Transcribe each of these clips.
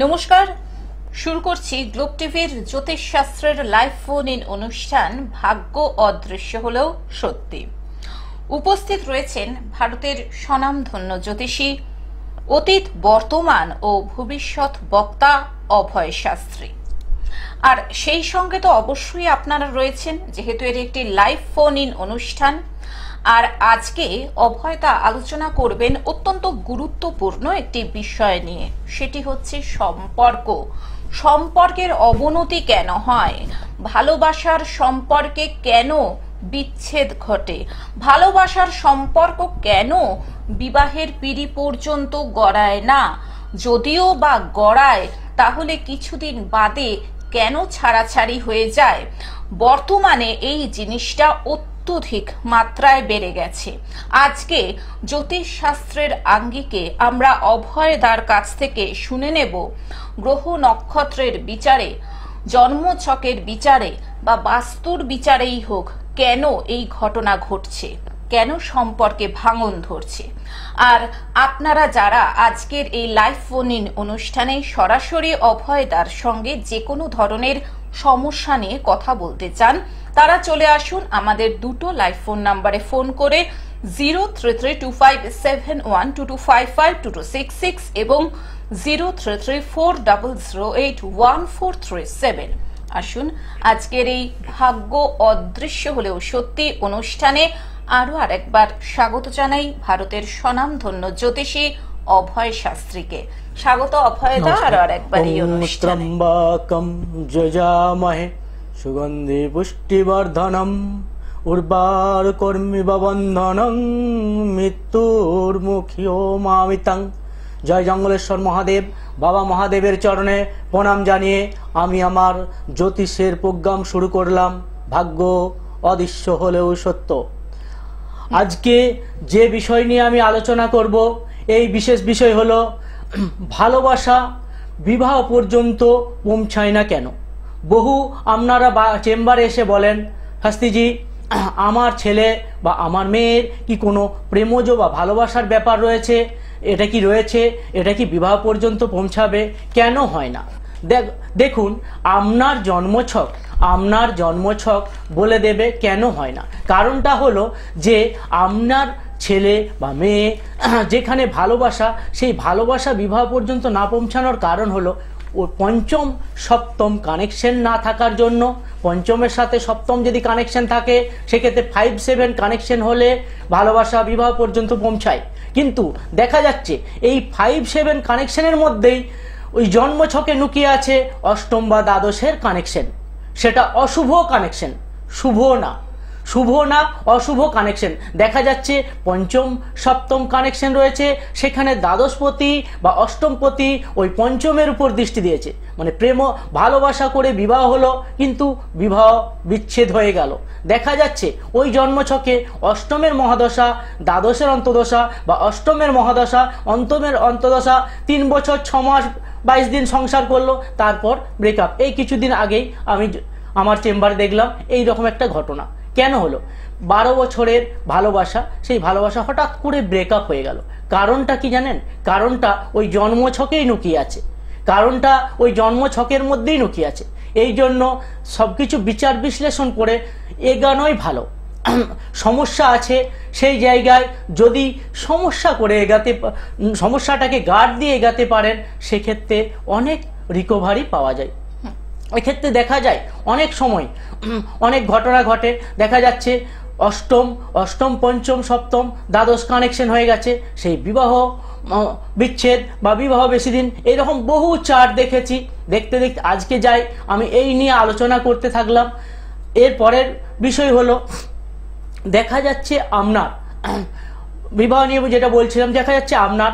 নমস্কার, শুরু করছি গ্লোব টিভির জ্যোতিষশাস্ত্রের লাইভ ফোন ইন অনুষ্ঠান ভাগ্য অদৃশ্য হলেও সত্যি। উপস্থিত রয়েছেন ভারতের স্বনামধন্য জ্যোতিষী, অতীত, বর্তমান ও ভবিষ্যৎ বক্তা অভয় শাস্ত্রী। আর সেই সঙ্গে তো অবশ্যই আপনারা রয়েছেন, যেহেতু এর একটি লাইভ ফোন ইন অনুষ্ঠান। আর আজকে অভয়দা আলোচনা করবেন অত্যন্ত গুরুত্বপূর্ণ একটি বিষয় নিয়ে, সেটি হচ্ছে সম্পর্কের অবনতি কেন হয়, ভালোবাসার সম্পর্কে কেন বিচ্ছেদ ঘটে, ভালোবাসার সম্পর্ক কেন বিবাহের পিঁড়ি পর্যন্ত গড়ায় না, যদিও বা গড়ায় তাহলে কিছুদিন বাদে কেন ছাড়াছাড়ি হয়ে যায়। বর্তমানে এই জিনিসটা অত্যধিক মাত্রায় বেড়ে গেছে। আজকে জ্যোতিষ শাস্ত্রের আঙ্গিকে আমরা অভয়দার কাছ থেকে শুনে নেব গ্রহ নক্ষত্রের বিচারে, জন্মছকের বিচারে বা বাস্তুর বিচারেই হোক, কেন এই ঘটনা ঘটছে, কেন সম্পর্কে ভাঙন ধরছে। আর আপনারা যারা আজকের এই লাইভ ফোন ইন অনুষ্ঠানে সরাসরি অভয়দার সঙ্গে যে কোনো ধরনের সমস্যা নিয়ে কথা বলতে চান, তারা চলে আসুন আমাদের দুটো লাইভ ফোন নাম্বারে ফোন করে 03325712255266 এবং 033400814337। আসুন আজকের এই ভাগ্য অদৃশ্য হলেও সত্যি অনুষ্ঠানে আরো আরেকবার স্বাগত জানাই ভারতের স্বনামধন্য জ্যোতিষী অভয় শাস্ত্রীকে। স্বাগত অভয়দা আরো আরেকবার এই অনুষ্ঠানে। যজামহে সুগন্ধি পুষ্টিবর্ধনম উর্বার কর্মিব বন্ধনং মৃত্যুর মুখিও মামিতাং। জয় জঙ্গলেশ্বর মহাদেব। বাবা মহাদেবের চরণে প্রণাম জানিয়ে আমি আমার জ্যোতিষের প্রোগ্রাম শুরু করলাম, ভাগ্য অদৃশ্য হলেও সত্য। আজকে যে বিষয় নিয়ে আমি আলোচনা করব, এই বিশেষ বিষয় হলো ভালোবাসা বিবাহ পর্যন্ত পৌঁছায় না কেন। বহু আপনারা চেম্বারে এসে বলেন, শাস্ত্রীজি আমার ছেলে বা আমার মেয়ের কি কোনো প্রেমজ বা ভালোবাসার ব্যাপার রয়েছে, এটা কি রয়েছে, এটা কি বিবাহ পর্যন্ত পৌঁছাবে, কেন হয় না? দেখুন, আপনার জন্মছক বলে দেবে কেন হয় না। কারণটা হলো যে আপনার ছেলে বা মেয়ে যেখানে ভালোবাসা, সেই ভালোবাসা বিবাহ পর্যন্ত না পৌঁছানোর কারণ হলো ও পঞ্চম সপ্তম কানেকশন না থাকার জন্য। পঞ্চমের সাথে সপ্তম যদি কানেকশন থাকে, সেক্ষেত্রে 5-7 কানেকশন হলে ভালোবাসা বিবাহ পর্যন্ত পৌঁছায়। কিন্তু দেখা যাচ্ছে এই 5-7 কানেকশনের মধ্যেই ওই জন্মছকে লুকিয়ে আছে অষ্টম বা দ্বাদশের কানেকশন। সেটা অশুভ কানেকশন, শুভ না অশুভ কানেকশন। দেখা যাচ্ছে পঞ্চম সপ্তম কানেকশন রয়েছে, সেখানে দ্বাদশপতি বা অষ্টমপতি ওই পঞ্চমের উপর দৃষ্টি দিয়েছে, মানে প্রেম ভালোবাসা করে বিবাহ হলো কিন্তু বিবাহ বিচ্ছেদ হয়ে গেল। দেখা যাচ্ছে ওই জন্মছকে অষ্টমের মহাদশা, দ্বাদশের অন্তদশা বা অষ্টমের মহাদশা, অন্তমের অন্তদশা 3 বছর 6 মাস 22 দিন সংসার করলো, তারপর ব্রেকআপ। এই কিছুদিন আগেই আমি আমার চেম্বারে দেখলাম এই রকম একটা ঘটনা। কেন হলো? 12 বছরের ভালোবাসা, সেই ভালোবাসা হঠাৎ করে ব্রেকআপ হয়ে গেল। কারণটা কি জানেন? কারণটা ওই জন্মছকেই লুকিয়ে আছে, কারণটা ওই জন্মছকের মধ্যেই লুকিয়ে আছে। এই জন্য সবকিছু বিচার বিশ্লেষণ করে এগানোই ভালো। সমস্যা আছে সেই জায়গায় যদি সমস্যাটাকে গার্ড দিয়ে এগাতে পারেন, সেক্ষেত্রে অনেক রিকভারি পাওয়া যায়। এক্ষেত্রে দেখা যায় অনেক সময় অনেক ঘটনা ঘটে। দেখা যাচ্ছে অষ্টম পঞ্চম সপ্তম দ্বাদশ কানেকশন হয়ে গেছে, সেই বিবাহ বিচ্ছেদ বা বিবাহ বেশি দিন, এরকম বহু চার্ট দেখেছি। দেখতে আজকে যাই আমি এই নিয়ে আলোচনা করতে থাকলাম। এর পরের বিষয় হলো, দেখা যাচ্ছে আপনার বিবাহ নিয়ে যেটা বলছিলাম, দেখা যাচ্ছে আপনার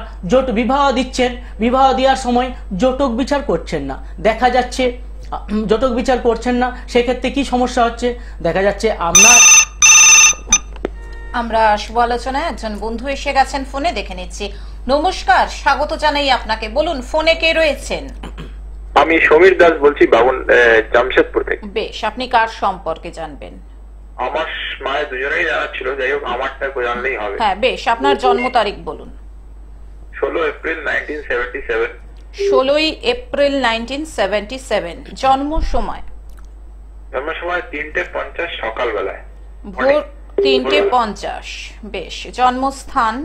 বিবাহ দিচ্ছেন, বিবাহ দেওয়ার সময় জটক বিচার করছেন না। দেখা যাচ্ছে জটক বিচার করছেন না, সেক্ষেত্রে কি সমস্যা হচ্ছে? দেখা যাচ্ছে আমরা শুভ আলোচনায় একজন বন্ধু এসে গেছেন ফোনে, দেখে নিচ্ছি। নমস্কার, স্বাগত জানাই আপনাকে। বলুন, ফোনে কে রয়েছেন? আমি সমীর দাস বলছি, জামশেদপুর থেকে। বেশ, আপনি কার সম্পর্কে জানবেন? আমার মায়ের দুজনেই জানা ছিল, যাই হোক আমারটা জানলেই হবে। হ্যাঁ বেশ, আপনার জন্ম তারিখ বলুন। 16 এপ্রিল 1977। 16ই এপ্রিল 1977। জন্ম সময়? জন্ম সময় 3:50 সকালবেলায়। ভোর 3:50। বেশ। জন্মস্থান?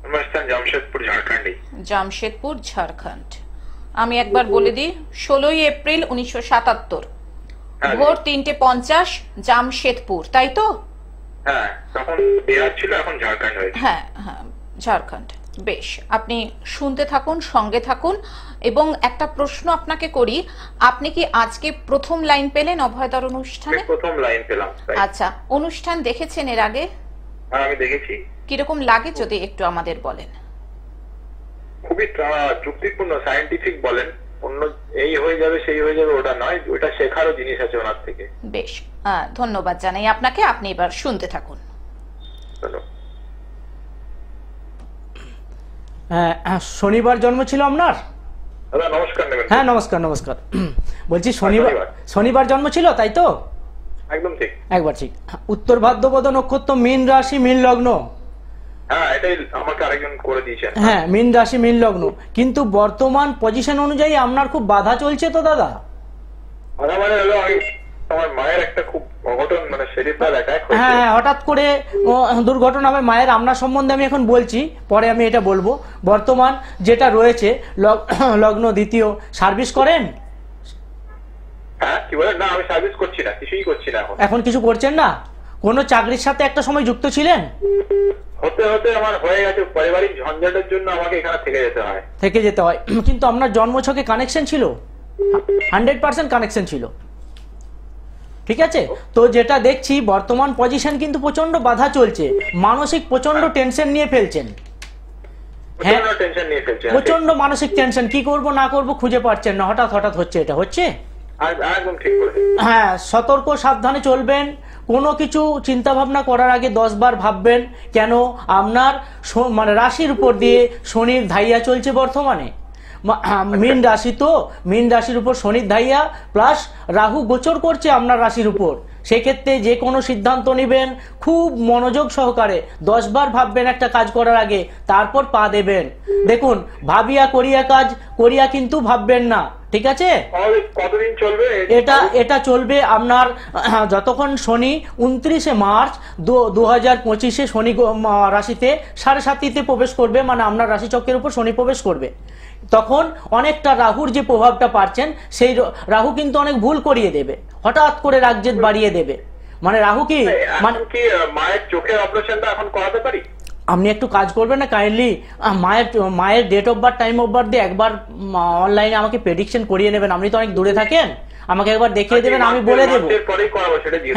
জন্মস্থান জামশেদপুর, ঝাড়খণ্ডে। জামশেদপুর, ঝাড়খণ্ড। আমি একবার বলে দিই, 16ই এপ্রিল 1977, ভোর 3:50, জামশেদপুর, তাই তো? হ্যাঁ, তখন বিহার ছিল, এখন ঝাড়খণ্ড হয়েছে। হ্যাঁ হ্যাঁ, ঝাড়খণ্ড। বেশ, আপনি শুনতে থাকুন, সঙ্গে থাকুন। এবং একটা প্রশ্ন আপনাকে করি, আপনি কি আজকে প্রথম লাইন পেলেন অভয়দার অনুষ্ঠানে? প্রথম লাইন পেলাম। আচ্ছা, অনুষ্ঠান দেখেছেন এর আগে? আমি দেখেছি। কিরকম লাগে যদি একটু আমাদের বলেন। খুবই যুক্তিপূর্ণ, সায়েন্টিফিক বলেন। অন্য এই হয়ে যাবে সেই হয়ে যাবে ওটা নয়, ওটা শেখারও জিনিস আছে ওনার থেকে। বেশ, ধন্যবাদ জানাই আপনাকে। আপনি এবার শুনতে থাকুন। শনিবার জন্ম ছিল আপনার? দাদা নমস্কার নেবেন? হ্যাঁ নমস্কার নমস্কার। বলছি শনিবার জন্ম ছিল, তাই তো? একদম ঠিক। একবার ঠিক। উত্তর ভাদ্রপদ নক্ষত্র, মীন রাশি, মীন লগ্ন। হ্যাঁ, এটাই আমাকে আরেকজন করে দিয়েছেন। হ্যাঁ, মীন রাশি, মীন লগ্ন। কিন্তু বর্তমান পজিশন অনুযায়ী আপনার খুব বাধা চলছে তো দাদা? বাধা মানে হলো আমার মায়ের একটা খুব অঘটন, মানে সেরিব্রাল অ্যাটাক হয়েছে। হ্যাঁ, হঠাৎ করে দুর্ঘটনা হবে মায়ের। আপনার সম্বন্ধে আমি এখন বলছি, পরে আমি এটা বলবো। বর্তমান যেটা রয়েছে, লগ্ন দ্বিতীয়, সার্ভিস করেন? হ্যাঁ, কি বলেন? না, আমি সার্ভিস করছি না, কিছুই করছি না এখন। এখন কিছু করছেন না? কোনো চাকরির সাথে একটা সময় যুক্ত ছিলেন? হতে হতে আমার হয়ে গেছে, পারিবারিক ঝঞ্ঝাটের জন্য আমাকে এখানে থেকে যেতে হয়। কিন্তু আপনার জন্মছকে কানেকশন ছিল, 100% কানেকশন ছিল। ঠিক আছে, তো যেটা দেখছি বর্তমান পজিশন কিন্তু প্রচন্ড বাধা চলছে, মানসিক প্রচন্ড টেনশন নিয়ে ফেলছেন। হ্যাঁ, প্রচন্ড মানসিক টেনশন, কি করব না করব খুঁজে পাচ্ছেন না, হঠাৎ হঠাৎ হচ্ছে, এটা হচ্ছে। একদম ঠিক বলেছেন। হ্যাঁ, সতর্ক সাবধানে চলবেন। কোনো কিছু চিন্তা ভাবনা করার আগে 10 বার ভাববেন। কেন? আপনার মানে রাশির উপর দিয়ে শনির ধাইয়া চলছে বর্তমানে। মীন রাশি, তো মীন রাশির উপর শনির ধাইয়া প্লাস রাহু গোচর করছে আপনার রাশির উপর। সেক্ষেত্রে যে কোনো সিদ্ধান্ত নেবেন খুব মনোযোগ সহকারে, 10 বার ভাববেন একটা কাজ করার আগে, তারপর পা দেবেন। দেখুন, ভাবিয়া করিয়া কাজ করিয়া কিন্তু ভাববেন না, ঠিক আছে? কতদিন চলবে এটা চলবে আপনার যতক্ষণ শনি 29শে মার্চ 2025 শনি রাশিতে 7.5 প্রবেশ করবে, মানে আপনার রাশি চক্রের উপর শনি প্রবেশ করবে। তখন অনেকটা রাহুর যে প্রভাবটা পাচ্ছেন, সেই রাহু কিন্তু অনেক ভুল করিয়ে দেবে, হঠাৎ করে রাগজেদ বাড়িয়ে দেবে। মানে রাহু কি মায়ের চোখের অপারেশনটা এখন করাতে পারি? আপনি একটু কাজ করবেন না কাইন্ডলি, মায়ের date of birth, time of birth দিয়ে একবার অনলাইনে আমাকে প্রেডিকশন করিয়ে নেবেন। আপনি তো অনেক দূরে থাকেন, আমাকে একবার দেখিয়ে দেবেন, আমি বলে দেবো।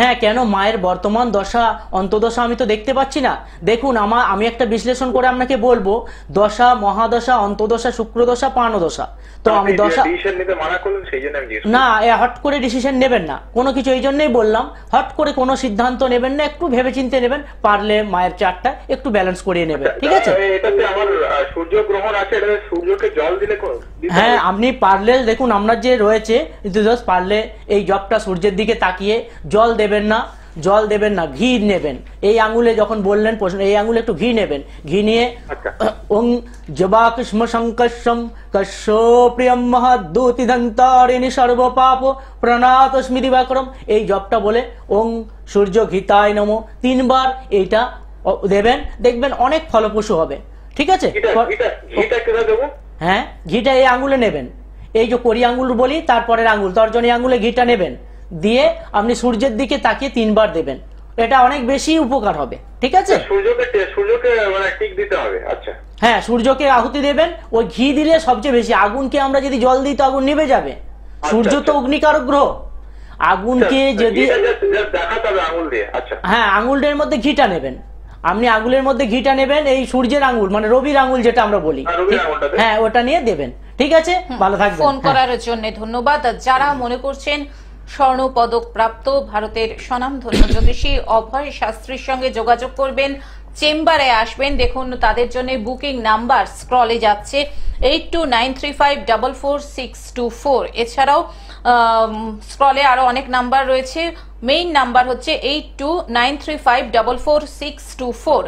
হ্যাঁ, কেন মায়ের বর্তমান দশা অন্তদশা আমি তো দেখতে পাচ্ছি না। দেখুন, আমি একটা বিশ্লেষণ করে আপনাকে বলবো, দশা, মহাদশা, অন্তদশা, শুক্রদশা, পানদশা। তো আমি দশা না, হট করে ডিসিশন নেবেন না কোনো কিছু, এই জন্যই বললাম হট করে কোনো সিদ্ধান্ত নেবেন না, একটু ভেবেচিন্তে নেবেন। পারলে মায়ের চার্টটা একটু ব্যালেন্স করিয়ে নেবেন, ঠিক আছে? হ্যাঁ, আপনি পারলে দেখুন, আপনার যে রয়েছে পারলে এই জবটা সূর্যের দিকে তাকিয়ে জল দেবেন না, ঘি নেবেন। এই আঙুলে যখন বললেন প্রশ্ন, এই আঙুলে একটু ঘি নেবেন। ঘি নিয়ে ওং জবাকস্ম সংকর্ষম কশ্যো প্রিয়ম মহাদূতিদন্তারিণী সর্বপাপ প্রণাতস্মি দিবাকরম, এই জপটা বলে ওং সূর্য ঘিতায় নমো 3 বার এইটা দেবেন, দেখবেন অনেক ফলপ্রসূ হবে, ঠিক আছে? হ্যাঁ, ঘিটা এই আঙুলে নেবেন, এই যে করি আঙুল বলি, তারপরের আঙুল তর্জনী আঙুলে ঘিটা নেবেন, দিয়ে আপনি সূর্যের দিকে তাকিয়ে 3 বার দেবেন। এটা অনেক বেশি উপকার হবে, ঠিক আছে? সূর্যকে মানে টিক দিতে হবে। আচ্ছা, হ্যাঁ, সূর্যকে আহুতি দেবেন। ওই ঘি দিলে সবচেয়ে বেশি, আগুনকে আমরা যদি জল দিই তো আগুন নিভে যাবে। সূর্য তো অগ্নিকারক গ্রহ, আগুনকে যদি হ্যাঁ, আঙুলের মধ্যে ঘিটা নেবেন আপনি, আঙুলের মধ্যে ঘিটা নেবেন, এই সূর্যের আঙুল মানে রবির আঙুল যেটা আমরা বলি, হ্যাঁ, ওটা নিয়ে দেবেন, ঠিক আছে? ভালো থাকবেন। ফোন করার জন্য ধন্যবাদ। যারা মনে করছেন স্বর্ণ পদক প্রাপ্ত ভারতের স্বনামধন্য জ্যোতিষী অভয় শাস্ত্রীর সঙ্গে যোগাযোগ করবেন, চেম্বারে আসবেন। দেখুন, তাদের জন্য বুকিং নাম্বার স্ক্রলে যাচ্ছে 8293544624। এছাড়াও স্ক্রলে আরো অনেক নাম্বার রয়েছে। মেইন নাম্বার হচ্ছে 8293544624।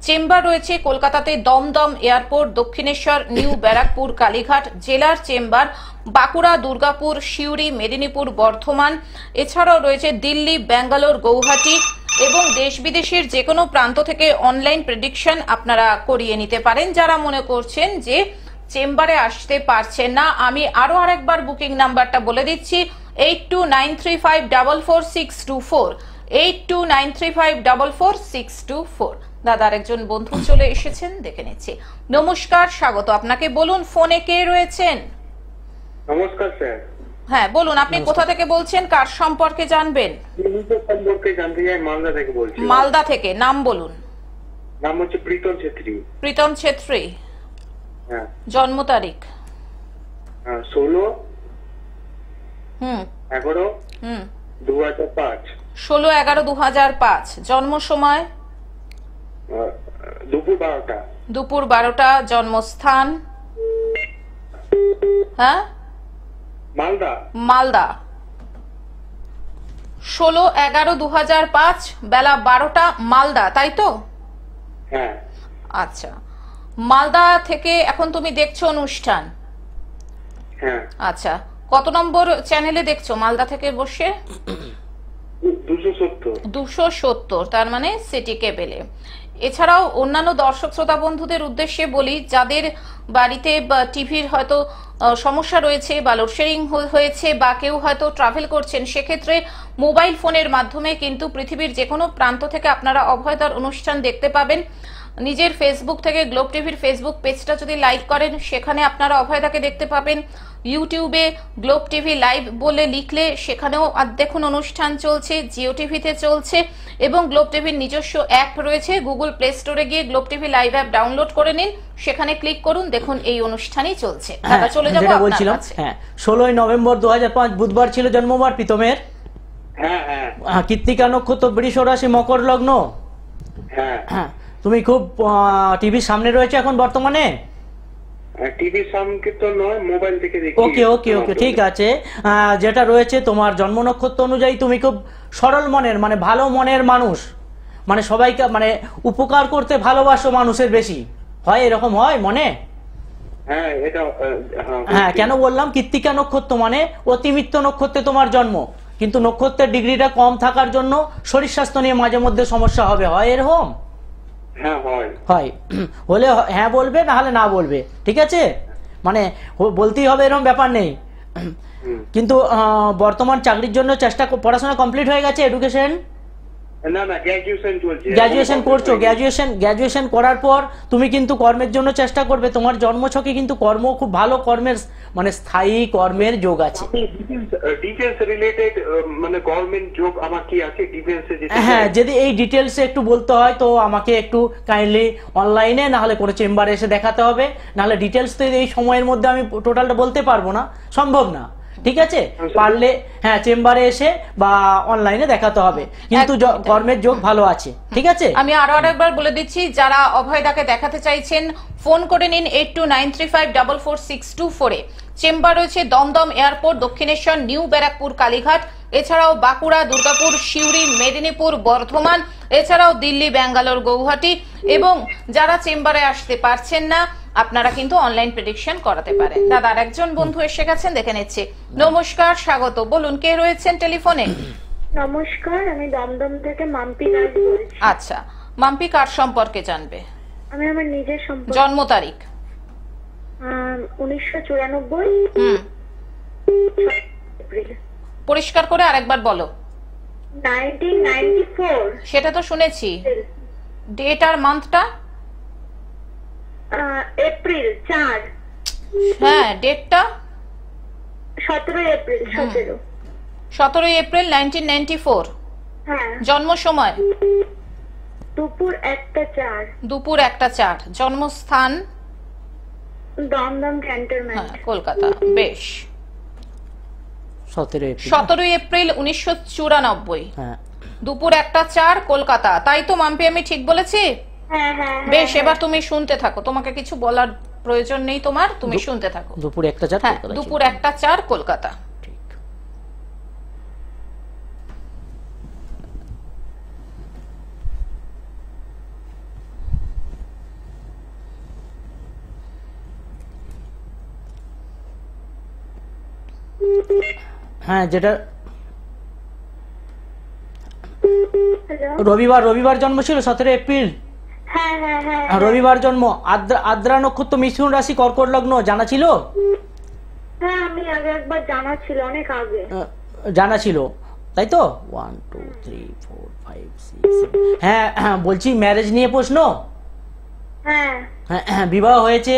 চেম্বার রয়েছে কলকাতাতে দমদম এয়ারপোর্ট, দক্ষিণেশ্বর, নিউ ব্যারাকপুর, কালীঘাট। জেলার চেম্বার বাঁকুড়া, দুর্গাপুর, সিউড়ি, মেদিনীপুর, বর্ধমান। এছাড়াও রয়েছে দিল্লি, ব্যাঙ্গালোর, গৌহাটি এবং দেশ বিদেশের যে কোনো প্রান্ত থেকে অনলাইন প্রেডিকশন আপনারা করিয়ে নিতে পারেন। যারা মনে করছেন যে চেম্বারে আসতে পারছেন না, আমি আরো আরেকবার বুকিং নাম্বারটা বলে দিচ্ছি, 8293544624, 8293544624। দাদা আরেকজন বন্ধু চলে এসেছেন, দেখে নিচ্ছি। নমস্কার, স্বাগত আপনাকে। বলুন ফোনে কে রয়েছেন? নমস্কার স্যার। হ্যাঁ বলুন, আপনি কোথা থেকে বলছেন, কার সম্পর্কে জানবেন? সম্পর্কে জানতে চাই, মালদা থেকে বলছি। মালদা থেকে, নাম বলুন। নাম হচ্ছে প্রীতম ছেত্রী। প্রীতম ছেত্রী। হ্যাঁ। জন্ম তারিখ? 16/11/2005। 16/11/2005। জন্ম সময়? দুপুর 12টা। দুপুর 12টা। জন্মস্থান? হ্যাঁ মালদা। মালদা। 16/11/2005 বেলা 12টা, মালদা, তাই তো? হ্যাঁ। আচ্ছা, মালদা থেকে এখন তুমি দেখছো অনুষ্ঠান? হ্যাঁ। আচ্ছা, কত নম্বর চ্যানেলে দেখছো মালদা থেকে বসে? 270। 270, তার মানে সিটি কেবেলে। এছাড়াও অন্যান্য দর্শক শ্রোতা বন্ধুদের উদ্দেশ্যে বলি, যাদের বাড়িতে টিভির হয়তো সমস্যা রয়েছে বা লোডশেডিং হয়েছে বা কেউ হয়তো ট্রাভেল করছেন, সেক্ষেত্রে মোবাইল ফোনের মাধ্যমে কিন্তু পৃথিবীর যে কোনো প্রান্ত থেকে আপনারা অভয়দার অনুষ্ঠান দেখতে পাবেন। নিজের ফেসবুক থেকে গ্লোব টিভির ফেসবুক পেজটা যদি লাইক করেন, সেখানে আপনারা অভয়দাকে দেখতে পাবেন। ইউটিউবে গ্লোব টিভি লাইভ বলে লিখলে সেখানেও দেখুন অনুষ্ঠান চলছে, জিও টিভিতে চলছে এবং গ্লোব টিভির নিজস্ব অ্যাপ রয়েছে। গুগল প্লে স্টোরে গিয়ে globe TV live app download করে নিন, সেখানে ক্লিক করুন, দেখুন এই অনুষ্ঠানই চলছে। দাদা চলে যাবো আপনার কাছে। হ্যাঁ, 16 নভেম্বর 2005 বুধবার ছিল জন্মবার প্রীতমের। হ্যাঁ হ্যাঁ। কৃত্তিকা নক্ষত্র, বৃষ রাশি, মকর লগ্ন। হ্যাঁ। হ্যাঁ, তুমি খুব টিভির সামনে রয়েছে এখন বর্তমানে? টিভির সামনে তো নয়, মোবাইল থেকে দেখি। ওকে ওকে ওকে, ঠিক আছে। যেটা রয়েছে তোমার জন্ম নক্ষত্র অনুযায়ী তুমি খুব সরল মনের, মানে ভালো মনের মানুষ, মানে সবাইকে মানে উপকার করতে ভালোবাসো মানুষের বেশি, হয় এরকম হয় মনে? হ্যাঁ এটা। হ্যাঁ, কেন বললাম? কৃত্তিকা নক্ষত্র মানে অতিমিত্র নক্ষত্রে তোমার জন্ম, কিন্তু নক্ষত্রের ডিগ্রিটা কম থাকার জন্য শরীর স্বাস্থ্য নিয়ে মাঝে মধ্যে সমস্যা হবে, হয় এরকম? হ্যাঁ হয়। হলে হ্যাঁ বলবে, না হলে না বলবে, ঠিক আছে? মানে বলতেই হবে এরকম ব্যাপার নেই। কিন্তু বর্তমান চাকরির জন্য চেষ্টা, পড়াশোনা কমপ্লিট হয়ে গেছে, এডুকেশন? না না, গ্র্যাজুয়েশন চলছে। গ্র্যাজুয়েশন করছো? গ্র্যাজুয়েশন করার পর তুমি কিন্তু কর্মের জন্য চেষ্টা করবে। তোমার জন্মছকে কিন্তু কর্ম খুব ভালো, কর্মের মানে স্থায়ী কর্মের যোগ আছে। ডিফেন্স রিলেটেড মানে গভর্নমেন্ট জব আমার কি আছে ডিফেন্সে? হ্যাঁ, যদি এই ডিটেলসে একটু বলতে হয় তো আমাকে একটু কাইন্ডলি অনলাইনে না হলে কোনো চেম্বারে এসে দেখাতে হবে, না হলে ডিটেলস তো এই সময়ের মধ্যে আমি টোটালটা বলতে পারবো না, সম্ভব না, ঠিক আছে? পারলে হ্যাঁ চেম্বারে এসে বা অনলাইনে দেখাতে হবে, কিন্তু কর্মের যোগ ভালো আছে, ঠিক আছে? আমি আরো আরেকবার বলে দিচ্ছি, যারা অভয়দাকে দেখাতে চাইছেন ফোন করে নিন 8293544624 এ। চেম্বার রয়েছে দমদম এয়ারপোর্ট, দক্ষিণেশ্বর, নিউ ব্যারাকপুর, কালীঘাট। এছাড়াও বাঁকুড়া, দুর্গাপুর, সিউড়ি, মেদিনীপুর, বর্ধমান। এছাড়াও দিল্লি, ব্যাঙ্গালোর, গৌহাটি। এবং যারা চেম্বারে আসতে পারছেন না, আপনারা কিন্তু অনলাইন প্রেডিকশন করাতে পারেন। দাদা আর একজন বন্ধু এসে গেছেন, দেখে নিচ্ছে। নমস্কার, স্বাগত। বলুন কে রয়েছেন টেলিফোনে? নমস্কার, আমি দমদম থেকে মাম্পি দাস বলছি। আচ্ছা, মাম্পি কার সম্পর্কে জানবে? আমি আমার নিজের সম্পর্কে। জন্ম তারিখ? 1994 এপ্রিল। পরিষ্কার করে আরেকবার বলো। 1994। সেটা তো শুনেছি, ডেট আর মান্থটা? এপ্রিল 4। হ্যাঁ, ডেটটা? 17 এপ্রিল। 17 এপ্রিল 1994। হ্যাঁ। জন্ম সময়? দুপুর 1:04। দুপুর 1:04। জন্মস্থান? দমদম ক্যান্টনমেন্ট, কলকাতা। বেশ। 17 এপ্রিল 1994, হ্যাঁ, দুপুর 1:04, কলকাতা, তাই তো মাম্পি? আমি ঠিক বলেছি? হ্যাঁ হ্যাঁ। বেশ, এবার তুমি শুনতে থাকো, তোমাকে কিছু বলার প্রয়োজন নেই তোমার, তুমি শুনতে থাকো। দুপুর 1:04। হ্যাঁ, দুপুর 1:04, কলকাতা। হ্যাঁ, যেটা হ্যালো। রবিবার জন্ম ছিল 17 এপ্রিল। হ্যাঁ হ্যাঁ হ্যাঁ রবিবার জন্ম, আদ্রা নক্ষত্র, মিথুন রাশি, কর্কট লগ্ন, জানা ছিল? হ্যাঁ, আমি আগে একবার জানা ছিল, অনেক আগে। জানা ছিল, তাই তো? 1 2 3 4 5 6 7। হ্যাঁ হ্যাঁ, বলছি ম্যারেজ নিয়ে প্রশ্ন। হ্যাঁ হ্যাঁ, বিবাহ হয়েছে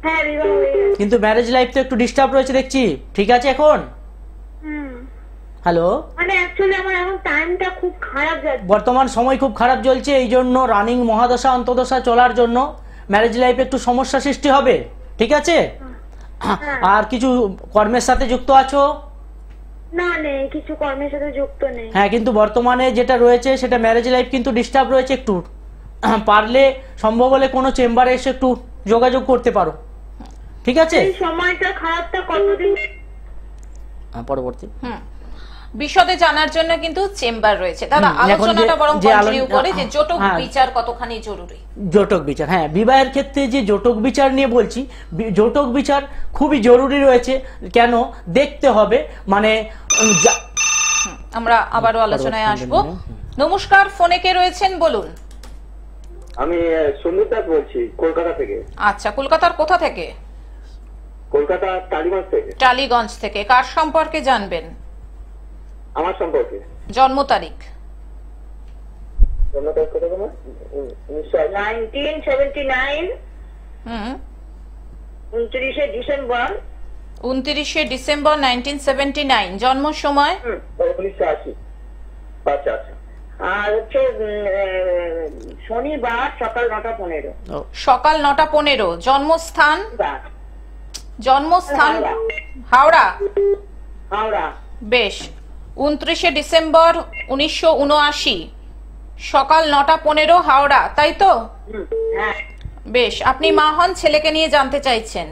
হ্যাঁ, বিবাহ হয়ে গেছে। কিন্তু ম্যারেজ লাইফ তো একটু ডিস্টার্ব রয়েছে দেখছি, ঠিক আছে এখন? হুম, হ্যালো, মানে অ্যাকচুয়ালি আমার এখন টাইমটা খুব খারাপ যাচ্ছে। বর্তমান সময় খুব খারাপ চলছে, এই জন্য রানিং মহাদশা অন্তদশা চলার জন্য ম্যারেজ লাইফে একটু সমস্যা সৃষ্টি হবে, ঠিক আছে? আর কিছু কর্মের সাথে যুক্ত আছো? না, নেই, কিছু কর্মের সাথে যুক্ত নেই। হ্যাঁ, কিন্তু বর্তমানে যেটা রয়েছে সেটা ম্যারেজ লাইফ কিন্তু ডিস্টার্ব রয়েছে একটু। পারলে সম্ভব হলে কোনো চেম্বারে এসে একটু যোগাযোগ করতে পারো, ঠিক আছে? এই সময়টা খারাপটা কতদিন? পরবর্তী বিশদে জানার জন্য কিন্তু চেম্বার রয়েছে দাদা। এখন আলোচনাটা বরং যে কন্টিনিউ করে যে জটক হ্যাঁ। বিচার কতখানি জরুরি। জটক বিচার, হ্যাঁ, বিবাহের ক্ষেত্রে যে জটক বিচার নিয়ে বলছি, জটক বিচার খুবই জরুরি রয়েছে। কেন দেখতে হবে, মানে আমরা আবারও আলোচনায় আসবো। নমস্কার, ফোনে কে রয়েছেন বলুন? আমি সন্দীপ দাস বলছি, কলকাতা থেকে। আচ্ছা, কলকাতার কোথা থেকে? কলকাতা টালিগঞ্জ থেকে। টালিগঞ্জ থেকে। কার সম্পর্কে জানবেন? আমার সম্পর্কে। জন্ম তারিখ? 1979 হুম, 29 ডিসেম্বর। 29 ডিসেম্বর 1979। জন্ম সময়? 1980। আচ্ছা আচ্ছা। আর হচ্ছে শনিবার সকাল 9:15। সকাল 9:15। জন্মস্থান? বাহ, জন্মস্থান হাওড়া। হাওড়া। হাওড়া। বেশ। 29 ডিসেম্বর 1979, সকাল 9:15 হাওড়া, তাই তো? হ্যাঁ বেশ। আপনি মা হন, ছেলেকে নিয়ে জানতে চাইছেন?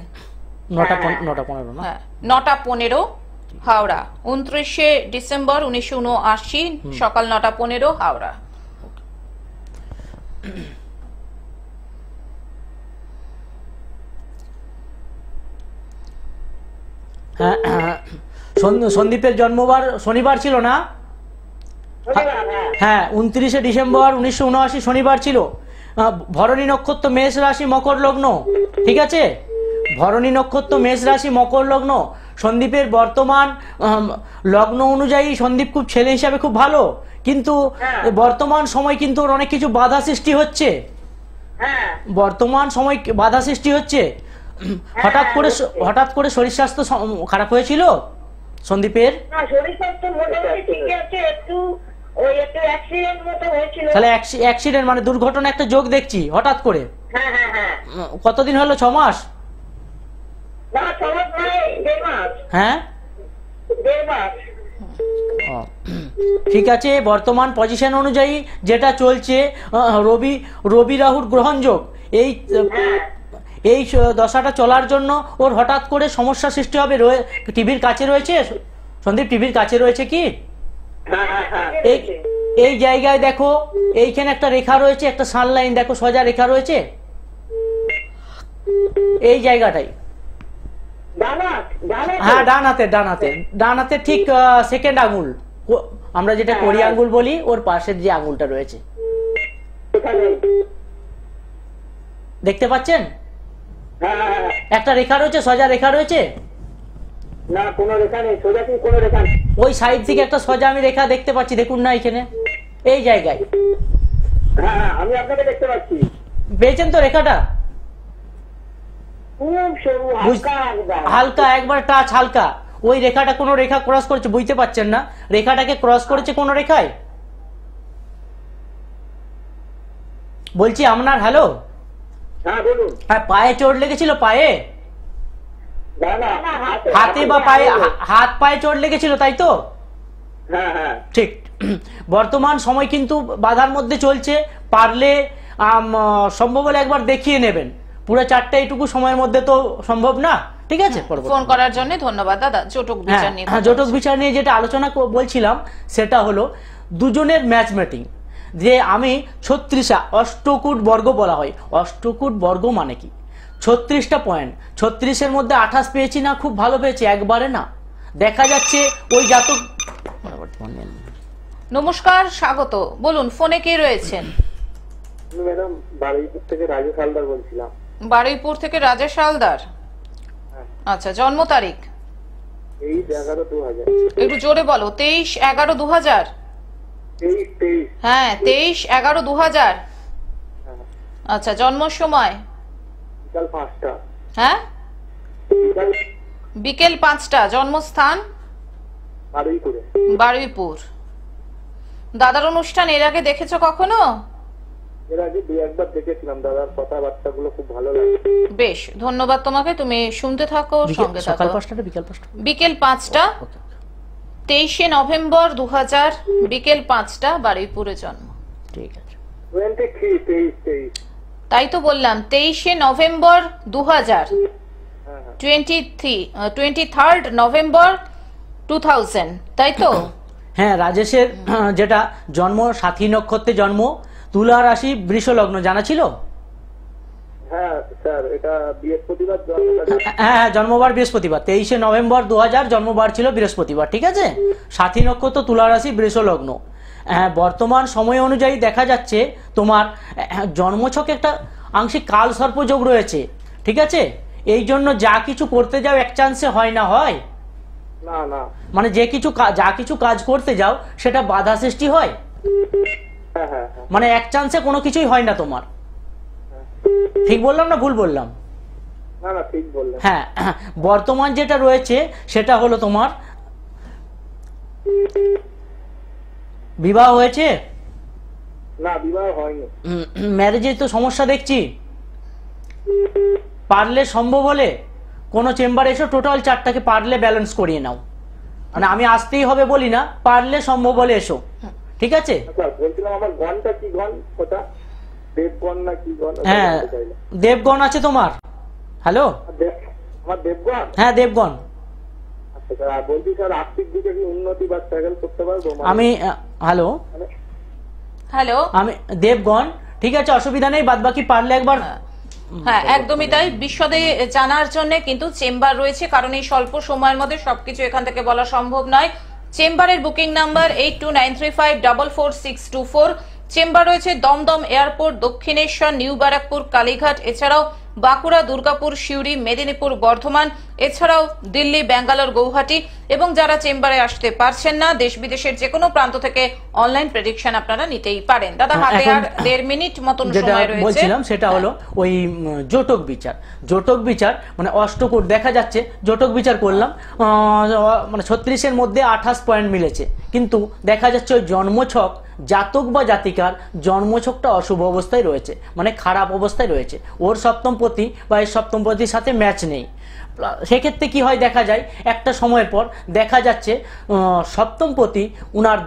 9:15 না? হ্যাঁ, 9:15 হাওড়া। 29 ডিসেম্বর 1979, সকাল 9:15 হাওড়া। হ্যাঁ, সন্দীপের জন্মবার শনিবার ছিল না? হ্যাঁ, 29 ডিসেম্বর 1979 শনিবার ছিল। ভরণী নক্ষত্র, মেষ রাশি, মকর লগ্ন, ঠিক আছে? ভরণী নক্ষত্র, মেষ রাশি, মকর লগ্ন। সন্দীপের বর্তমান লগ্ন অনুযায়ী সন্দীপ খুব ছেলে হিসাবে খুব ভালো, কিন্তু বর্তমান সময় কিন্তু ওর অনেক কিছু বাধা সৃষ্টি হচ্ছে। বর্তমান সময় বাধা সৃষ্টি হচ্ছে। হঠাৎ করে শরীর স্বাস্থ্য খারাপ হয়েছিল সন্দীপের? না, শরীর স্বাস্থ্য মোটামুটি ঠিক আছে, একটু অ্যাক্সিডেন্ট মতো হয়েছিল। তাহলে অ্যাক্সিডেন্ট মানে দুর্ঘটনা একটা যোগ দেখছি হঠাৎ করে। হ্যাঁ হ্যাঁ হ্যাঁ। কতদিন হলো? 6 মাস? না, 6 মাস নয়, 1.5 মাস। হ্যাঁ, 1.5 মাস। ঠিক আছে। বর্তমান পজিশন অনুযায়ী যেটা চলছে, রবি রাহুর গ্রহণযোগ, এই দশাটা চলার জন্য ওর হঠাৎ করে সমস্যা সৃষ্টি হবে। টিভির কাছে রয়েছে সন্দীপ? টিভির কাছে রয়েছে কি? এই জায়গায় দেখো, এইখানে একটা রেখা রয়েছে, একটা সানলাইন দেখো, সোজা রেখা রয়েছে এই জায়গাটাই। হ্যাঁ, ডান হাতে ঠিক সেকেন্ড আঙুল, আমরা যেটা কড়ি আঙুল বলি, ওর পাশের যে আঙুলটা রয়েছে, দেখতে পাচ্ছেন? একটা রেখা রয়েছে, সোজা রেখা রয়েছে। না, কোনো রেখা নেই, সোজা কি কোনো রেখা নেই। ওই সাইড থেকে একটা সোজা আমি রেখা দেখতে পাচ্ছি, দেখুন না এখানে, এই জায়গায়। হ্যাঁ, আমি আপনাকে দেখতে পাচ্ছি। পেয়েছেন তো রেখাটা? খুব সরু, হালকা একবার টাচ, হালকা। ওই রেখাটা কোনো রেখা ক্রস করেছে, বুঝতে পারছেন না? রেখাটাকে ক্রস করেছে কোনো রেখায়। বলছি আপনার, হ্যালো, হ্যাঁ বলুন। হ্যাঁ, পায়ে চোট লেগেছিল? পায়ে, হাতে বা পায়ে, হাত পায়ে চোট লেগেছিল, তাই তো? হ্যাঁ হ্যাঁ, ঠিক। বর্তমান সময় কিন্তু বাধার মধ্যে চলছে। পারলে সম্ভব হলে একবার দেখিয়ে নেবেন। পুরো 4টা এইটুকু সময়ের মধ্যে তো সম্ভব না, ঠিক আছে? ফোন করার জন্য ধন্যবাদ দাদা। জটক বিচার নিয়ে, জটক বিচার নিয়ে যেটা আলোচনা বলছিলাম, সেটা হলো দুজনের ম্যাচ মেটিং। যে আমি 36 অষ্টকূট বর্গ বলা হয়। অষ্টকূট বর্গ মানে কি? 36টা পয়েন্ট, 36-এর মধ্যে 28 পেয়েছি না, খুব ভালো পেয়েছি, একবারে না। দেখা যাচ্ছে ওই জাতক। নমস্কার, স্বাগত, বলুন ফোনে কে রয়েছেন? ম্যাডাম বারুইপুর থেকে রাজেশ হালদার বলছিলাম। বারুইপুর থেকে রাজেশ হালদার, আচ্ছা, জন্ম তারিখ? 23/11/2000। একটু জোরে বলো। 23/11/2000? হ্যাঁ, 23/11/2000। আচ্ছা, জন্ম সময়? বিকাল 5টা। হ্যাঁ, বিকেল 5টা। জন্মস্থান? বারুইপুরে। বারুইপুর। দাদার অনুষ্ঠান এর আগে দেখেছো কখনো? এর আগে 2-1বার দেখেছিলাম, দাদার কথাবার্তাগুলো খুব ভালো লাগে। বেশ, ধন্যবাদ তোমাকে, তুমি শুনতে থাকো, সঙ্গে থাকো। সকাল 5টা, বিকাল 5টা? বিকেল 5টা, 23শে নভেম্বর 2000, বিকেল 5টা, বারুইপুরে জন্ম। ঠিক আছে। 23 তাই তো বললাম, 23শে নভেম্বর 2000, 23rd নভেম্বর 2000, তাই তো? হ্যাঁ, রাজেশের যেটা জন্ম সাথী নক্ষত্রে জন্ম, তুলা রাশি, বৃষ লগ্ন, জানা ছিল? হ্যাঁ স্যার, এটা বৃহস্পতিবার। হ্যাঁ, জন্মবার বৃহস্পতিবার, 23শে নভেম্বর 2000 জন্মবার ছিল বৃহস্পতিবার, ঠিক আছে। সাথী নক্ষত্র, তুলা রাশি, বৃষ লগ্ন। হ্যাঁ, বর্তমান সময় অনুযায়ী দেখা যাচ্ছে তোমার জন্মছকে একটা আংশিক কাল সর্পযোগ রয়েছে, ঠিক আছে। এই জন্য যা কিছু করতে যাও এক চান্সে হয় না, হয় না না, মানে যা কিছু কাজ করতে যাও সেটা বাধা সৃষ্টি হয়। হ্যাঁ, মানে এক চান্সে কোনো কিছুই হয় না তোমার। ঠিক বললাম না ভুল বললাম? না না, ঠিক বললেন। হ্যাঁ, বর্তমান যেটা রয়েছে সেটা হলো তোমার বিবাহ হয়েছে? না, বিবাহ হয়নি। ম্যারেজে তো সমস্যা দেখছি। পারলে সম্ভব হলে কোনো চেম্বারে এসো, টোটাল 4টাকে পারলে ব্যালেন্স করিয়ে নাও। মানে আমি আসতেই হবে বলি না, পারলে সম্ভব হলে এসো, ঠিক আছে। বলছিলাম আমার গণটা কি গণ, ওটা দেবগণ না কি গণ? হ্যাঁ, দেবগণ আছে তোমার। হ্যালো, আমার দেবগণ। হ্যাঁ, দেবগণ। আচ্ছা স্যার, বলছি স্যার আর্থিক দিকে কি উন্নতি বা স্ট্রাগল করতে পারবো? আমি হ্যালো হ্যালো, আমি দেবগণ, ঠিক আছে, অসুবিধা নেই, বাদ বাকি পারলে একবার। হ্যাঁ, একদমই তাই। বিশদে জানার জন্য কিন্তু চেম্বার রয়েছে, কারণ এই স্বল্প সময়ের মধ্যে সবকিছু এখান থেকে বলা সম্ভব নয়। চেম্বারের বুকিং নাম্বার 8293544624। চেম্বার রয়েছে দমদম এয়ারপোর্ট, দক্ষিণেশ্বর, নিউ ব্যারাকপুর, কালীঘাট, এছাড়াও বাঁকুড়া, দুর্গাপুর, সিউড়ি, মেদিনীপুর, বর্ধমান, এছাড়াও দিল্লি, ব্যাঙ্গালোর, গৌহাটি। এবং যারা চেম্বারে আসতে পারছেন না, দেশ বিদেশের যে কোনো প্রান্ত থেকে অনলাইন প্রেডিকশন আপনারা নিতেই পারেন। দাদা, হাতে আর 1.5 মিনিট মতন সময় রয়েছে। বলছিলাম সেটা হলো ওই জটক বিচার। জটক বিচার মানে অষ্টকোট দেখা যাচ্ছে, জটক বিচার করলাম, মানে 36-এর মধ্যে 28 পয়েন্ট মিলেছে, কিন্তু দেখা যাচ্ছে ওই জন্মছক জাতক বা জাতিকার জন্মছকটা অশুভ অবস্থায় রয়েছে, মানে খারাপ অবস্থায় রয়েছে। ওর সপ্তমপতি বা এর সপ্তমপতির সাথে ম্যাচ নেই। সেক্ষেত্রে কি হয়, দেখা যায় একটা সময়ের পর দেখা যাচ্ছে সপ্তমপতি উনার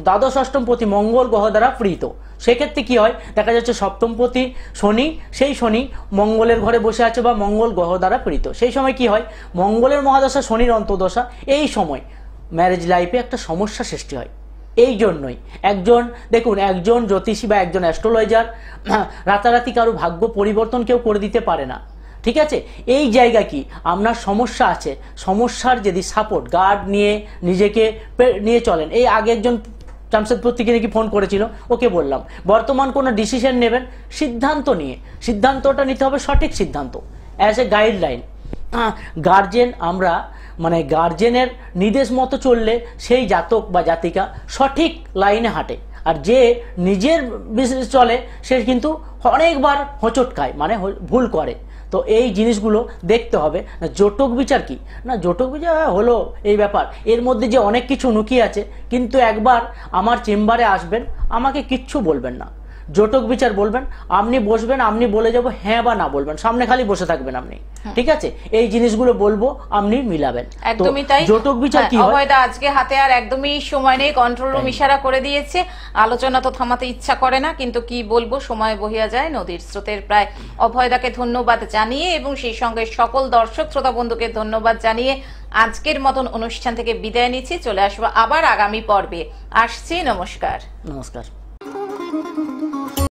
দ্বাদশ অষ্টমপতি মঙ্গল গ্রহ দ্বারা প্রীত। সেক্ষেত্রে কি হয়, দেখা যাচ্ছে সপ্তমপতি শনি, সেই শনি মঙ্গলের ঘরে বসে আছে বা মঙ্গল গ্রহ দ্বারা প্রীত। সেই সময় কি হয়, মঙ্গলের মহাদশা, শনির অন্তর্দশা, এই সময় ম্যারেজ লাইফে একটা সমস্যা সৃষ্টি হয়। এই জন্যই দেখুন একজন জ্যোতিষী বা একজন অ্যাস্ট্রোলজার রাতারাতি কারো ভাগ্য পরিবর্তন কেউ করে দিতে পারে না, ঠিক আছে। এই জায়গা কি আপনার সমস্যা আছে, সমস্যার যদি সাপোর্ট গার্ড নিয়ে নিজেকে নিয়ে চলেন। এই আগে একজন জামশেদপুর থেকে নাকি ফোন করেছিল, ওকে বললাম বর্তমান কোনো ডিসিশন নেবেন সিদ্ধান্ত নিয়ে, সিদ্ধান্তটা নিতে হবে সঠিক সিদ্ধান্ত, অ্যাজ এ গাইডলাইন। গার্জেন আমরা মানে গার্জেনের নির্দেশ মতো চললে সেই জাতক বা জাতিকা সঠিক লাইনে হাঁটে, আর যে নিজের বিজনেস চলে সে কিন্তু অনেকবার হোঁচট খায়, মানে ভুল করে। তো এই জিনিসগুলো দেখতে হবে। না জটক বিচার কি না, জটক বিচার হলো এই ব্যাপার, এর মধ্যে যে অনেক কিছু লুকিয়ে আছে। কিন্তু একবার আমার চেম্বারে আসবেন, আমাকে কিচ্ছু বলবেন না, জটক বিচার বলবেন, আপনি বসবেন, আপনি বলে যাব হ্যাঁ বা না বলবেন, সামনে খালি বসে থাকবেন আপনি, ঠিক আছে। এই জিনিসগুলো বলবো, আপনি মিলাবেন। একদমই তাই। জটক বিচার কি হয়, অভয়দা আজকে হাতে আর একদমই সময় নেই, কন্ট্রোল রুম ইশারা করে দিয়েছে, আলোচনা তো থামাতে ইচ্ছা করে না, কিন্তু কি বলবো, সময় বহিয়া যায় নদীর স্রোতের প্রায়। অভয়দাকে ধন্যবাদ জানিয়ে এবং সেই সঙ্গে সকল দর্শক শ্রোতা বন্ধুকে ধন্যবাদ জানিয়ে আজকের মতন অনুষ্ঠান থেকে বিদায় নিচ্ছি। চলে আসবো আবার আগামী পর্বে। আসছি, নমস্কার। নমস্কার।